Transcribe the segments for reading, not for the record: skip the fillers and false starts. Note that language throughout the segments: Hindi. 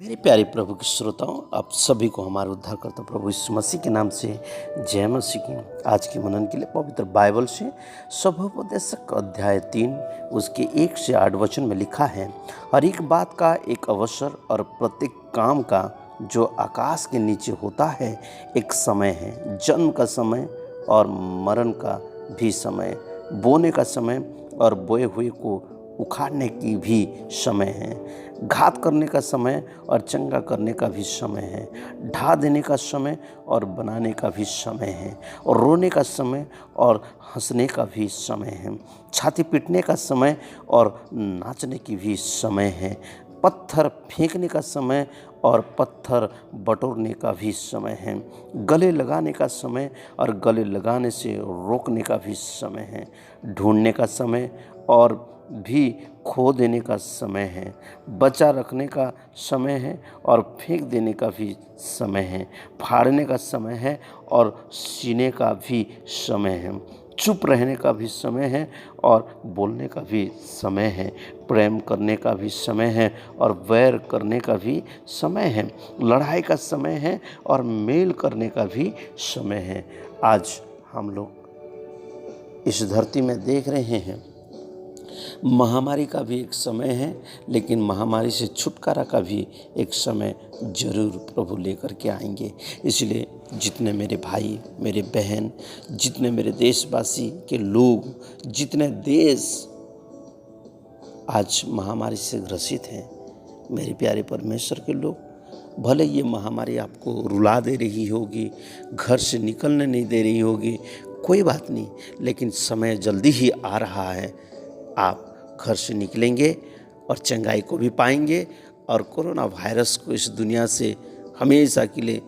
मेरे प्यारे प्रभु के श्रोताओं, आप सभी को हमारे उद्धारकर्ता प्रभु यीशु मसीह के नाम से जय मसीह की। आज के मनन के लिए पवित्र बाइबल से शुभोपदेशक अध्याय 3 उसके 1 से 8 वचन में लिखा है, हर एक बात का एक अवसर और प्रत्येक काम का जो आकाश के नीचे होता है एक समय है, जन्म का समय और मरण का भी समय, बोने का समय और बोए हुए को उखाड़ने की भी समय है, घात करने का समय और चंगा करने का भी समय है, ढा देने का समय और बनाने का भी समय है, और रोने का समय और हंसने का भी समय है, छाती पीटने का समय और नाचने की भी समय है, पत्थर फेंकने का समय और पत्थर बटोरने का भी समय है, गले लगाने का समय और गले लगाने से रोकने का भी समय है, ढूंढने का समय और भी खो देने का समय है, बचा रखने का समय है और फेंक देने का भी समय है, फाड़ने का समय है और सीने का भी समय है, चुप रहने का भी समय है और बोलने का भी समय है, प्रेम करने का भी समय है और वैर करने का भी समय है, लड़ाई का समय है और मेल करने का भी समय है। आज हम लोग इस धरती में देख रहे हैं, महामारी का भी एक समय है, लेकिन महामारी से छुटकारा का भी एक समय जरूर प्रभु लेकर के आएंगे। इसलिए जितने मेरे भाई, मेरे बहन, जितने मेरे देशवासी के लोग, जितने देश आज महामारी से ग्रसित हैं, मेरे प्यारे परमेश्वर के लोग, भले ये महामारी आपको रुला दे रही होगी, घर से निकलने नहीं दे रही होगी, कोई बात नहीं, लेकिन समय जल्दी ही आ रहा है। आप घर से निकलेंगे और चंगाई को भी पाएंगे और कोरोना वायरस को इस दुनिया से हमेशा के लिए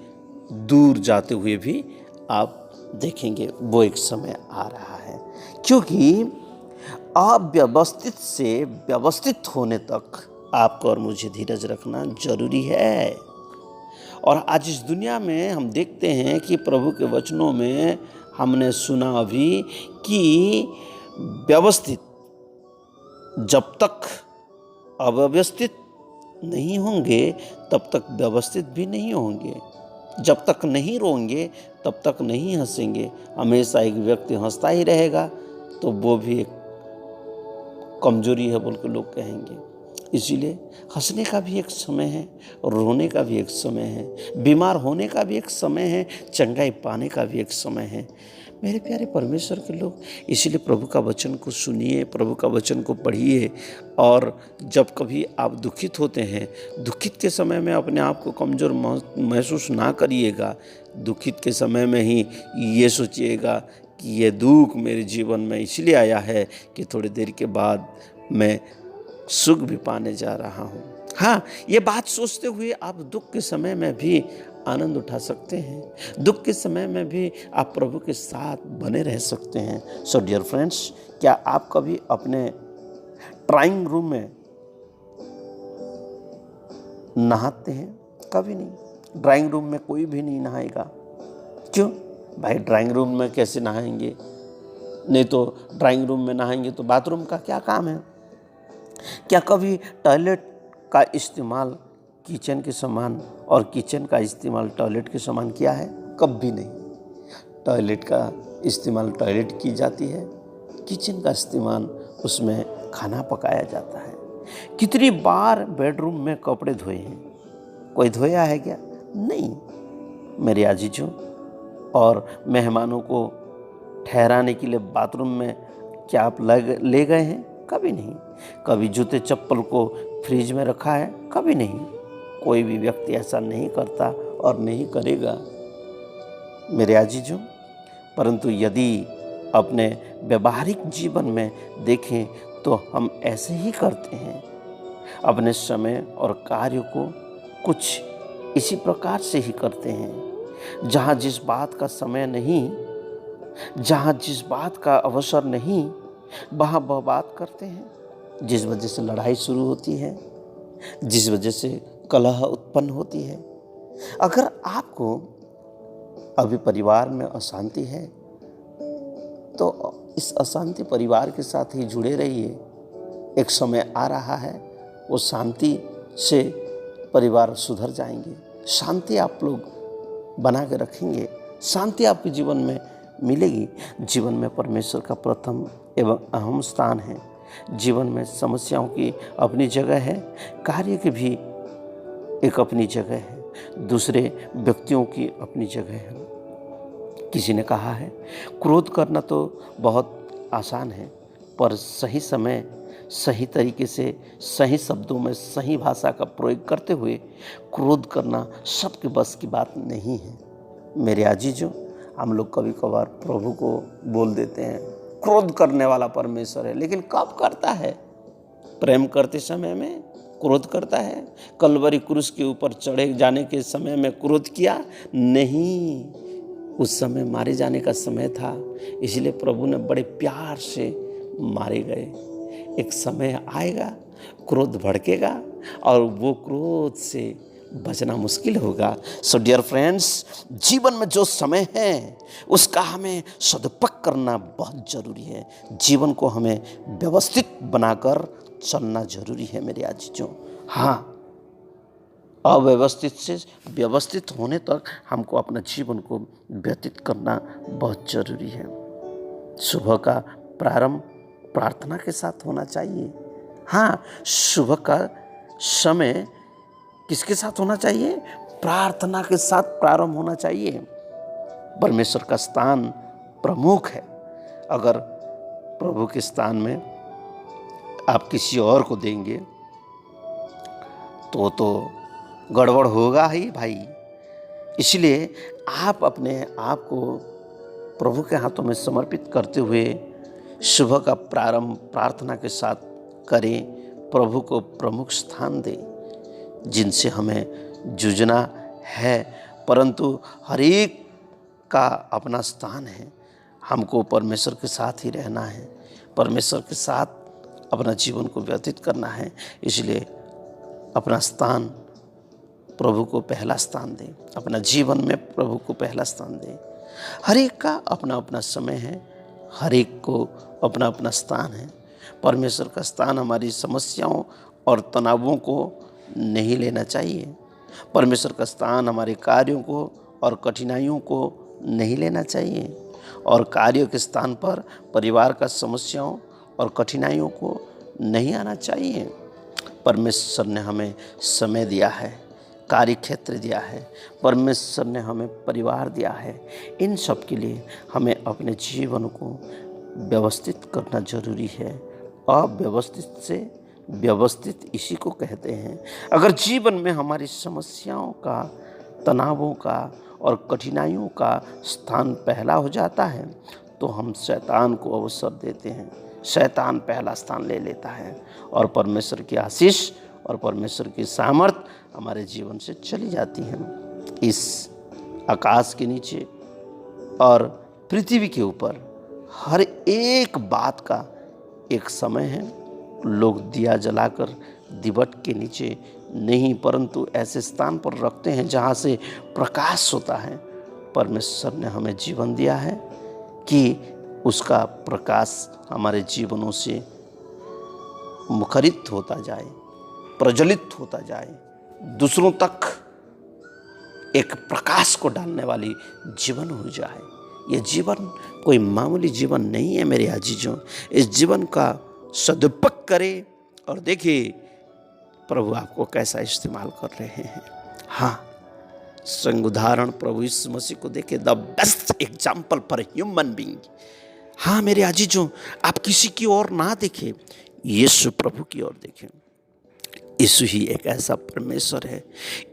दूर जाते हुए भी आप देखेंगे। वो एक समय आ रहा है, क्योंकि अव्यवस्थित से व्यवस्थित होने तक आपको और मुझे धीरज रखना जरूरी है। और आज इस दुनिया में हम देखते हैं कि प्रभु के वचनों में हमने सुना अभी कि व्यवस्थित जब तक अव्यवस्थित नहीं होंगे तब तक व्यवस्थित भी नहीं होंगे, जब तक नहीं रोएंगे तब तक नहीं हंसेंगे। हमेशा एक व्यक्ति हंसता ही रहेगा तो वो भी एक कमजोरी है बोल के लोग कहेंगे। इसीलिए हंसने का भी एक समय है, रोने का भी एक समय है, बीमार होने का भी एक समय है, चंगाई पाने का भी एक समय है। मेरे प्यारे परमेश्वर के लोग, इसीलिए प्रभु का वचन को सुनिए, प्रभु का वचन को पढ़िए। और जब कभी आप दुखित होते हैं, दुखित के समय में अपने आप को कमज़ोर महसूस ना करिएगा। दुखित के समय में ही ये सोचिएगा कि ये दुख मेरे जीवन में इसलिए आया है कि थोड़ी देर के बाद मैं सुख भी पाने जा रहा हूँ। हाँ, ये बात सोचते हुए आप दुख के समय में भी आनंद उठा सकते हैं, दुख के समय में भी आप प्रभु के साथ बने रह सकते हैं। सो डियर फ्रेंड्स, क्या आप कभी अपने ड्राइंग रूम में नहाते हैं? कभी नहीं। ड्राइंग रूम में कोई भी नहीं नहाएगा। क्यों भाई? ड्राइंग रूम में कैसे नहाएंगे? नहीं तो ड्राइंग रूम में नहाएंगे तो बाथरूम का क्या काम है? क्या कभी टॉयलेट का इस्तेमाल किचन के समान और किचन का इस्तेमाल टॉयलेट के समान किया है? कभी नहीं। टॉयलेट का इस्तेमाल टॉयलेट की जाती है, किचन का इस्तेमाल उसमें खाना पकाया जाता है। कितनी बार बेडरूम में कपड़े धोए हैं? कोई धोया है क्या? नहीं। मेरे अजीजों, और मेहमानों को ठहराने के लिए बाथरूम में क्या आप ले गए हैं? कभी नहीं। कभी जूते चप्पल को फ्रिज में रखा है? कभी नहीं। कोई भी व्यक्ति ऐसा नहीं करता और नहीं करेगा मेरे अजीजों। परंतु यदि अपने व्यवहारिक जीवन में देखें तो हम ऐसे ही करते हैं। अपने समय और कार्य को कुछ इसी प्रकार से ही करते हैं। जहाँ जिस बात का समय नहीं, जहाँ जिस बात का अवसर नहीं, वहाँ वह बात करते हैं, जिस वजह से लड़ाई शुरू होती है, जिस वजह से कलह उत्पन्न होती है। अगर आपको अभी परिवार में अशांति है तो इस अशांति परिवार के साथ ही जुड़े रहिए। एक समय आ रहा है वो शांति से परिवार सुधर जाएंगे, शांति आप लोग बना के रखेंगे, शांति आपके जीवन में मिलेगी। जीवन में परमेश्वर का प्रथम एवं अहम स्थान है। जीवन में समस्याओं की अपनी जगह है, कार्य की भी एक अपनी जगह है, दूसरे व्यक्तियों की अपनी जगह है। किसी ने कहा है क्रोध करना तो बहुत आसान है, पर सही समय सही तरीके से सही शब्दों में सही भाषा का प्रयोग करते हुए क्रोध करना सबके बस की बात नहीं है। मेरे अजीजों, हम लोग कभी कभार प्रभु को बोल देते हैं क्रोध करने वाला परमेश्वर है, लेकिन कब करता है? प्रेम करते समय में क्रोध करता है? कलवरी क्रूस के ऊपर चढ़े जाने के समय में क्रोध किया? नहीं, उस समय मारे जाने का समय था, इसलिए प्रभु ने बड़े प्यार से मारे गए। एक समय आएगा, क्रोध भड़केगा और वो क्रोध से बचना मुश्किल होगा। सो डियर फ्रेंड्स, जीवन में जो समय है उसका हमें सदुपयोग करना बहुत जरूरी है। जीवन को हमें व्यवस्थित बनाकर चलना जरूरी है मेरे आजीजों। हाँ, अव्यवस्थित से व्यवस्थित होने तक हमको अपना जीवन को व्यतीत करना बहुत जरूरी है। सुबह का प्रारंभ प्रार्थना के साथ होना चाहिए। हाँ, सुबह का समय किसके साथ होना चाहिए? प्रार्थना के साथ प्रारंभ होना चाहिए। परमेश्वर का स्थान प्रमुख है। अगर प्रभु के स्थान में आप किसी और को देंगे तो गड़बड़ होगा ही भाई। इसलिए आप अपने आप को प्रभु के हाथों में समर्पित करते हुए सुबह का प्रारंभ प्रार्थना के साथ करें। प्रभु को प्रमुख स्थान दें। जिनसे हमें जूझना है, परंतु हर एक का अपना स्थान है। हमको परमेश्वर के साथ ही रहना है, परमेश्वर के साथ अपना जीवन को व्यतीत करना है। इसलिए अपना स्थान प्रभु को पहला स्थान दें, अपना जीवन में प्रभु को पहला स्थान दें। हर एक का अपना अपना समय है, हर एक को अपना अपना स्थान है। परमेश्वर का स्थान हमारी समस्याओं और तनावों को नहीं लेना चाहिए। परमेश्वर का स्थान हमारे कार्यों को और कठिनाइयों को नहीं लेना चाहिए, और कार्य के स्थान पर परिवार का समस्याओं और कठिनाइयों को नहीं आना चाहिए। परमेश्वर ने हमें समय दिया है, कार्य क्षेत्र दिया है, परमेश्वर ने हमें परिवार दिया है। इन सब के लिए हमें अपने जीवन को व्यवस्थित करना जरूरी है। अव्यवस्थित से व्यवस्थित इसी को कहते हैं। अगर जीवन में हमारी समस्याओं का, तनावों का और कठिनाइयों का स्थान पहला हो जाता है तो हम शैतान को अवसर देते हैं। शैतान पहला स्थान ले लेता है और परमेश्वर की आशीष और परमेश्वर की सामर्थ हमारे जीवन से चली जाती है। इस आकाश के नीचे और पृथ्वी के ऊपर हर एक बात का एक समय है। लोग दिया जलाकर दिवट के नीचे नहीं, परंतु ऐसे स्थान पर रखते हैं जहाँ से प्रकाश होता है। परमेश्वर ने हमें जीवन दिया है कि उसका प्रकाश हमारे जीवनों से मुखरित होता जाए, प्रज्वलित होता जाए, दूसरों तक एक प्रकाश को डालने वाली जीवन हो जाए। यह जीवन कोई मामूली जीवन नहीं है मेरे अजीजों। इस जीवन का सदुपयोग करें और देखिए प्रभु आपको कैसा इस्तेमाल कर रहे हैं। हाँ, संग उदाहरण प्रभु यीशु मसीह को देखें, the best example for human being. हाँ मेरे अजीजों, आप किसी की ओर ना देखें, यीशु प्रभु की ओर देखें। यीशु ही एक ऐसा परमेश्वर है,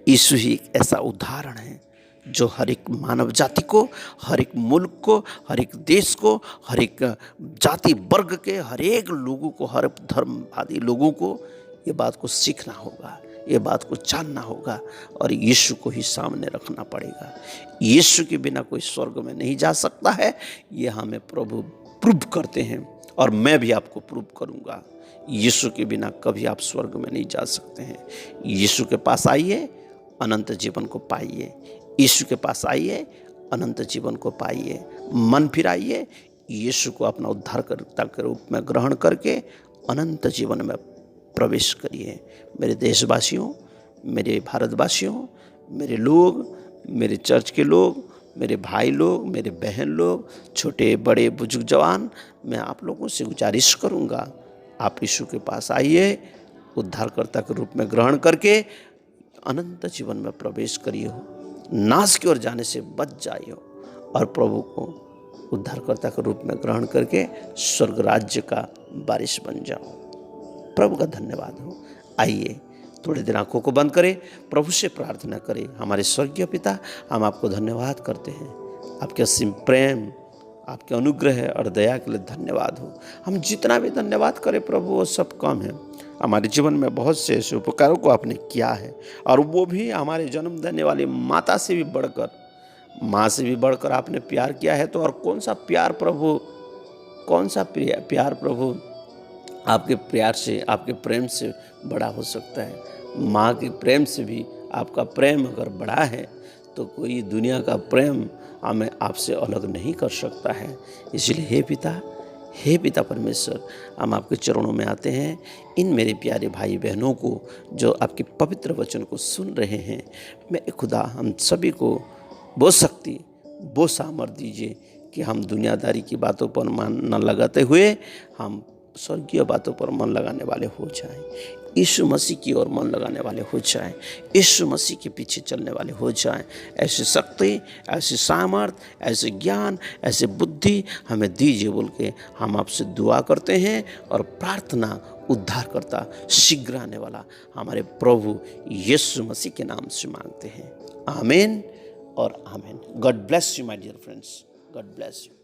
यीशु ही एक ऐसा उदाहरण है जो हर एक मानव जाति को, हर एक मुल्क को, हर एक देश को, हर एक जाति वर्ग के हर एक लोगों को, हर धर्म आदि लोगों को ये बात को सीखना होगा, ये बात को जानना होगा और यीशु को ही सामने रखना पड़ेगा। यीशु के बिना कोई स्वर्ग में नहीं जा सकता है, ये हमें प्रभु प्रूव करते हैं और मैं भी आपको प्रूव करूंगा। यीशु के बिना कभी आप स्वर्ग में नहीं जा सकते हैं। यीशु के पास आइए, अनंत जीवन को पाइए। यीशु के पास आइए, अनंत जीवन को पाइए। मन फिराइए, यीशु को अपना उद्धारकर्ता के रूप में ग्रहण करके अनंत जीवन में प्रवेश करिए। मेरे देशवासियों, मेरे भारतवासियों, मेरे लोग, मेरे चर्च के लोग, मेरे भाई लोग, मेरे बहन लोग, छोटे बड़े बुजुर्ग जवान, मैं आप लोगों से गुजारिश करूँगा, आप यीशु के पास आइए, उद्धारकर्ता के रूप में ग्रहण करके अनंत जीवन में प्रवेश करिए हो, नाश की ओर जाने से बच जाइए हो और प्रभु को उद्धारकर्ता के रूप में ग्रहण करके स्वर्ग राज्य का वारिस बन जाओ। प्रभु का धन्यवाद हो। आइए थोड़ी देर आंखों को बंद करें, प्रभु से प्रार्थना करें। हमारे स्वर्गीय पिता, हम आपको धन्यवाद करते हैं, आपके असीम प्रेम, आपके अनुग्रह और दया के लिए धन्यवाद हो। हम जितना भी धन्यवाद करें प्रभु वो सब कम है। हमारे जीवन में बहुत से ऐसे उपकारों को आपने किया है और वो भी हमारे जन्म देने वाली माता से भी बढ़कर, माँ से भी बढ़कर आपने प्यार किया है। तो और कौन सा प्यार प्रभु, कौन सा प्यार प्रभु आपके प्यार से, आपके प्रेम से बड़ा हो सकता है। माँ के प्रेम से भी आपका प्रेम अगर बड़ा है तो कोई दुनिया का प्रेम हमें आपसे अलग नहीं कर सकता है। इसलिए हे पिता परमेश्वर, हम आपके चरणों में आते हैं। इन मेरे प्यारे भाई बहनों को जो आपके पवित्र वचन को सुन रहे हैं, मैं खुदा हम सभी को वो शक्ति, वो सामर्थ्य दीजिए कि हम दुनियादारी की बातों पर मन न लगाते हुए हम स्वर्गीय बातों पर मन लगाने वाले हो जाएं, यीशु मसीह की ओर मन लगाने वाले हो जाएं, यीशु मसीह के पीछे चलने वाले हो जाएं। ऐसी शक्ति, ऐसी सामर्थ्य, ऐसे ज्ञान, ऐसे बुद्धि हमें दीजिए बोल के हम आपसे दुआ करते हैं और प्रार्थना उद्धारकर्ता शीघ्र आने वाला हमारे प्रभु यीशु मसीह के नाम से मांगते हैं। आमीन और आमीन। God bless you my dear friends, God bless you.